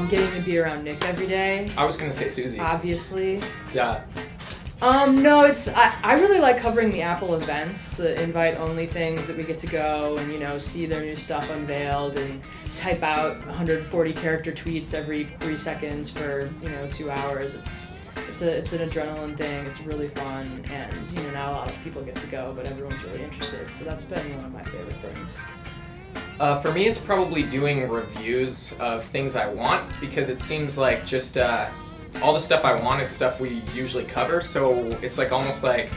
Getting to be around Nick every day. I was gonna say Susie. Obviously. Duh. No, I really like covering the Apple events, the invite-only things that we get to go and, see their new stuff unveiled and type out 140 character tweets every 3 seconds for, 2 hours. It's an adrenaline thing. It's really fun, and, not a lot of people get to go, but everyone's really interested. So that's been one of my favorite things. For me, it's probably doing reviews of things I want, because it seems like just all the stuff I want is stuff we usually cover, so it's like almost like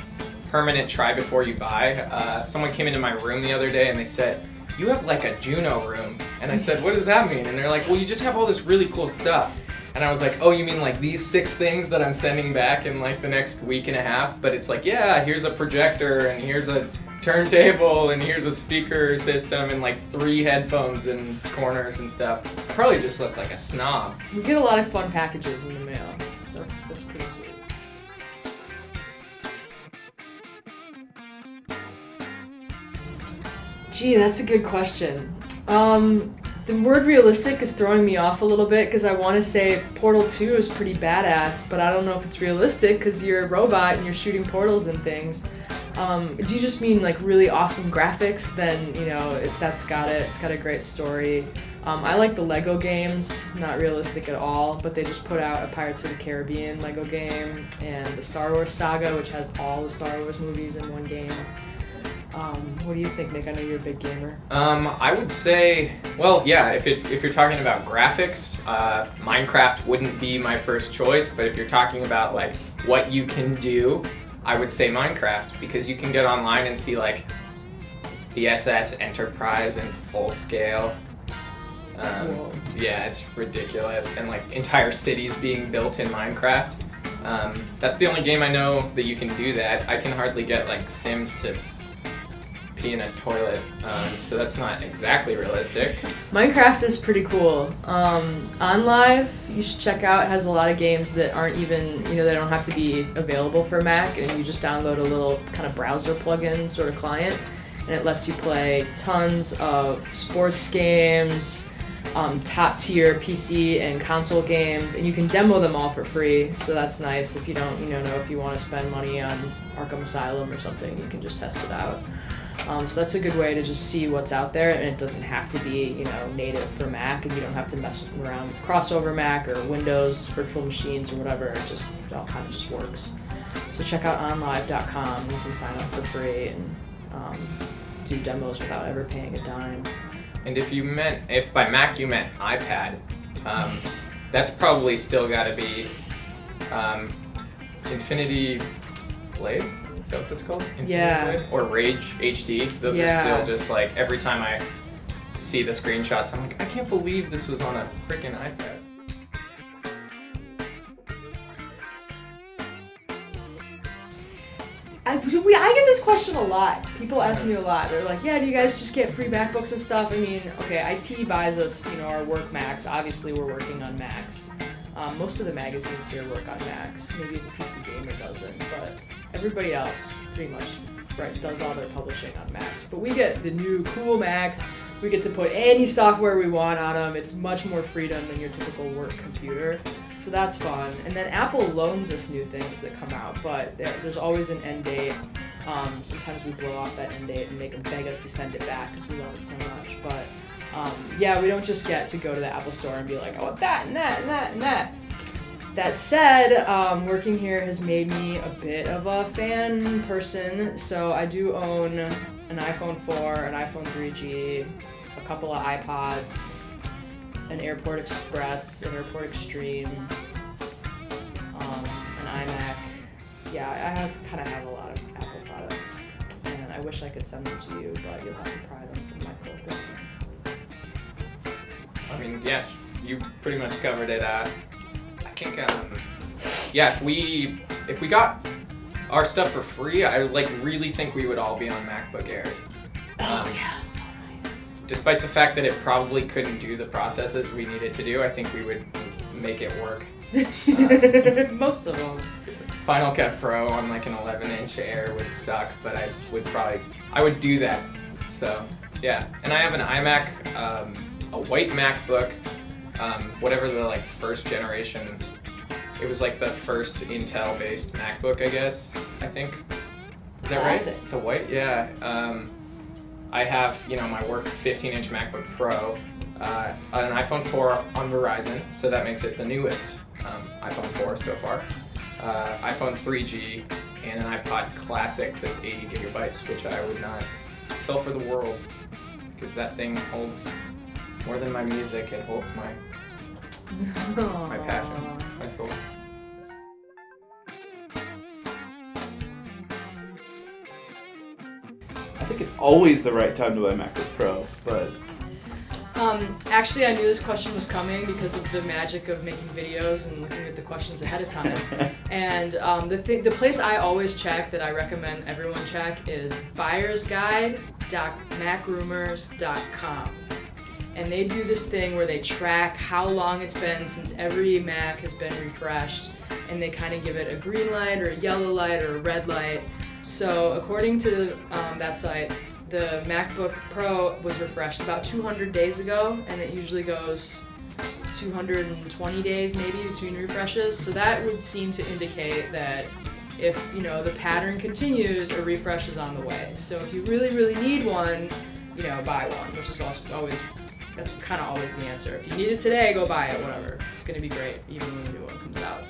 permanent try before you buy. Someone came into my room the other day and they said, "You have like a Juno room." And I said, "What does that mean?" And they're like, "Well, you just have all this really cool stuff." And I was like, "Oh, you mean like these 6 things that I'm sending back in like the next week and a half?" But it's like, yeah, here's a projector and here's a turntable and here's a speaker system and like 3 headphones in corners and stuff. I probably just look like a snob. We get a lot of fun packages in the mail. That's pretty sweet. Gee, that's a good question. The word realistic is throwing me off a little bit because I want to say Portal 2 is pretty badass, but I don't know if it's realistic because you're a robot and you're shooting portals and things. Do you just mean like really awesome graphics? Then, that's got it. It's got a great story. I like the Lego games, not realistic at all, but they just put out a Pirates of the Caribbean Lego game and the Star Wars saga, which has all the Star Wars movies in one game. What do you think, Nick? I know you're a big gamer. I would say, well, yeah, if you're talking about graphics, Minecraft wouldn't be my first choice, but if you're talking about like what you can do, I would say Minecraft, because you can get online and see like the SS Enterprise in full scale. Yeah, it's ridiculous, and like entire cities being built in Minecraft. That's the only game I know that you can do that. I can hardly get like Sims to pee in a toilet, so that's not exactly realistic. Minecraft is pretty cool. On Live, you should check out. It has a lot of games that aren't even, they don't have to be available for Mac, and you just download a little kind of browser plugin sort of client, and it lets you play tons of sports games, top tier PC and console games, and you can demo them all for free, so that's nice. If you don't know if you want to spend money on Arkham Asylum or something, you can just test it out. So that's a good way to just see what's out there, and it doesn't have to be, native for Mac, and you don't have to mess around with crossover Mac or Windows virtual machines or whatever. It all kind of just works. So check out onlive.com. You can sign up for free and do demos without ever paying a dime. And if by Mac you meant iPad, that's probably still got to be Infinity Blade. Is that what that's called? Yeah. Or Rage HD. Those are still just like, every time I see the screenshots, I'm like, I can't believe this was on a freaking iPad. I get this question a lot. People ask me a lot. They're like, yeah, do you guys just get free MacBooks and stuff? I mean, okay, IT buys us, our work Macs. Obviously, we're working on Macs. Most of the magazines here work on Macs. Maybe the PC Gamer doesn't, but everybody else pretty much does all their publishing on Macs. But we get the new cool Macs. We get to put any software we want on them. It's much more freedom than your typical work computer. So that's fun. And then Apple loans us new things that come out, but there's always an end date. Sometimes we blow off that end date and make them beg us to send it back because we love it so much. But yeah, we don't just get to go to the Apple Store and be like, I want that and that and that and that. That said, working here has made me a bit of a fan person. So I do own an iPhone 4, an iPhone 3G, a couple of iPods, an Airport Express, an Airport Extreme, an iMac. Yeah, I kind of have a lot of Apple products, and I wish I could send them to you, but you'll have to pry them from my cold dead hands. I mean, yeah, you pretty much covered it. I think, yeah, if we got our stuff for free, I really think we would all be on MacBook Airs. Oh yeah, so nice. Despite the fact that it probably couldn't do the processes we needed to do, I think we would make it work. Most of them. Final Cut Pro on like an 11-inch Air would suck, but I would do that. So yeah, and I have an iMac, a white MacBook whatever the like first generation. It was like the first Intel-based MacBook, I guess. I think. Is that Classic. right? The white, yeah. I have, my work 15-inch MacBook Pro, an iPhone 4 on Verizon, so that makes it the newest iPhone 4 so far. iPhone 3G, and an iPod Classic that's 80 gigabytes, which I would not sell for the world, because that thing holds more than my music. It holds my passion, my soul. I think it's always the right time to buy a MacBook Pro, but Actually, I knew this question was coming because of the magic of making videos and looking at the questions ahead of time. And the place I always check that I recommend everyone check is buyersguide.macrumors.com. And they do this thing where they track how long it's been since every Mac has been refreshed, and they kind of give it a green light or a yellow light or a red light. So according to that site, the MacBook Pro was refreshed about 200 days ago, and it usually goes 220 days maybe between refreshes. So that would seem to indicate that if the pattern continues, a refresh is on the way. So if you really, really need one, buy one, which is that's kind of always the answer. If you need it today, go buy it, whatever. It's going to be great, even when the new one comes out.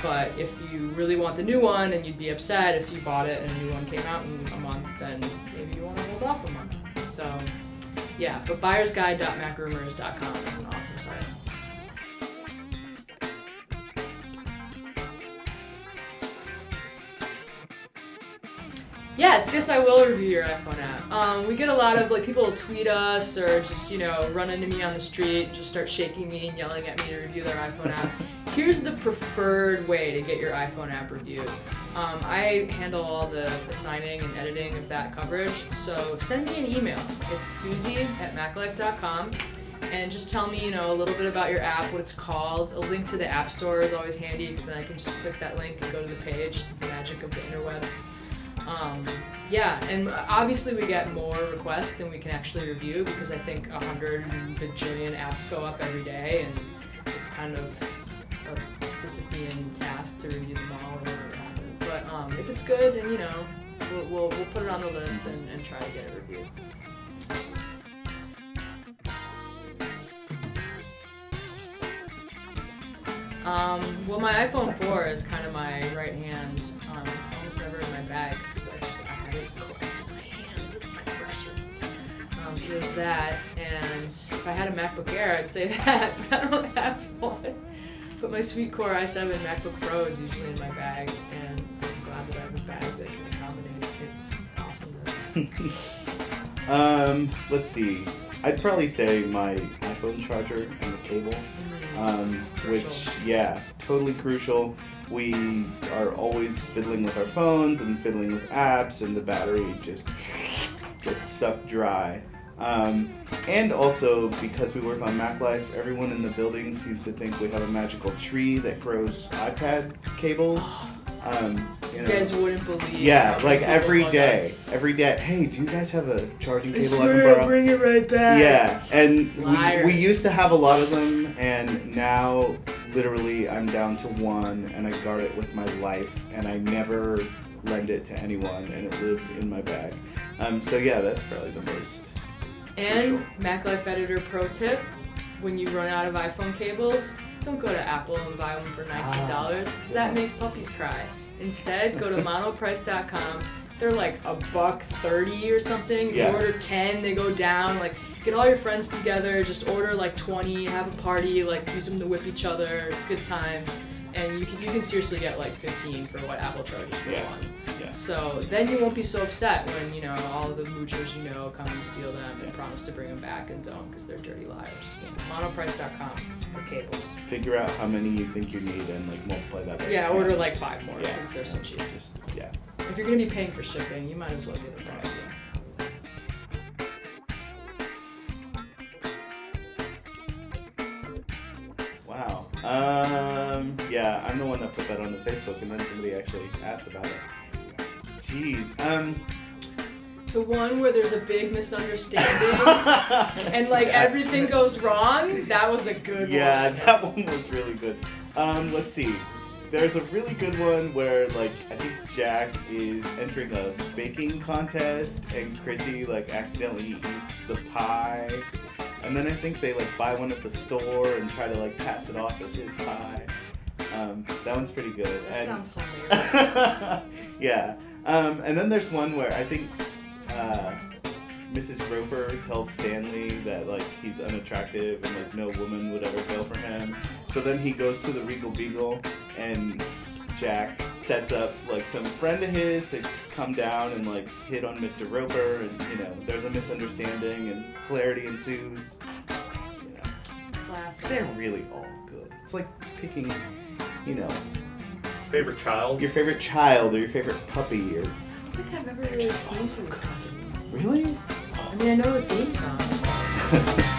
But if you really want the new one and you'd be upset if you bought it and a new one came out in a month, then maybe you want to hold off a month. So, yeah, but buyersguide.macrumors.com is an awesome site. Yes, I will review your iPhone app. We get a lot of people will tweet us or just run into me on the street and just start shaking me and yelling at me to review their iPhone app. Here's the preferred way to get your iPhone app reviewed. I handle all the signing and editing of that coverage, so send me an email. It's Susie@maclife.com, and just tell me a little bit about your app, what it's called. A link to the App Store is always handy because then I can just click that link and go to the page. The magic of the interwebs. And obviously we get more requests than we can actually review because I think 100 bajillion apps go up every day, and it's kind of a Sisyphean task to review them all or whatever happens. But if it's good, then we'll put it on the list and try to get it reviewed. Well, my iPhone 4 is kind of my right hand. It's almost never in my bag because I have it clutched in my hands. It's my precious. So there's that. And if I had a MacBook Air, I'd say that, but I don't have one. But my sweet Core i7 MacBook Pro is usually in my bag, and I'm glad that I have a bag that can accommodate it. It's awesome. Let's see. I'd probably say my iPhone charger and the cable. Which, totally crucial. We are always fiddling with our phones and fiddling with apps, and the battery just gets sucked dry. And also, because we work on MacLife, everyone in the building seems to think we have a magical tree that grows iPad cables. You guys wouldn't believe. Yeah, like every day. Hey, do you guys have a charging cable I can borrow? Bring it right back. Yeah, and we Liars. used to have a lot of them, and now literally I'm down to one, and I guard it with my life, and I never lend it to anyone, and it lives in my bag. So yeah, that's probably the most. And crucial. MacLife Editor pro tip: when you run out of iPhone cables, don't go to Apple and buy one for $19 because that makes puppies cry. Instead, go to monoprice.com. They're like $1.30 or something. If you order 10, they go down. Get all your friends together, just order 20, have a party, use them to whip each other, good times. And you can seriously get 15 for what Apple charges for one. Yeah. So then you won't be so upset when all of the moochers come and steal them and promise to bring them back and don't because they're dirty liars. Monoprice.com for cables. Figure out how many you think you need and multiply that by 10. Order 5 more because they're so cheap. Yeah. If you're gonna be paying for shipping, you might as well get it that idea. Wow. I'm the one that put that on the Facebook, and then somebody actually asked about it. Jeez. The one where there's a big misunderstanding and like everything goes wrong. That was a good Yeah, one. that one was really good. Let's see. There's a really good one where, like, I think Jack is entering a baking contest and Chrissy, like, accidentally eats the pie. And then I think they, like, buy one at the store and try to, like, pass it off as his pie. That one's pretty good. That sounds hilarious. Yeah. And then there's one where I think Mrs. Roper tells Stanley that, like, he's unattractive and, like, no woman would ever go for him. So then he goes to the Regal Beagle and Jack sets up, like, some friend of his to come down and, like, hit on Mr. Roper, and, you know, there's a misunderstanding and hilarity ensues. You know, Classic. they're really all good. It's like picking, you know, Favorite child? your favorite child or your favorite puppy or... I don't think I've ever really seen those. Really? I mean, I know the theme song.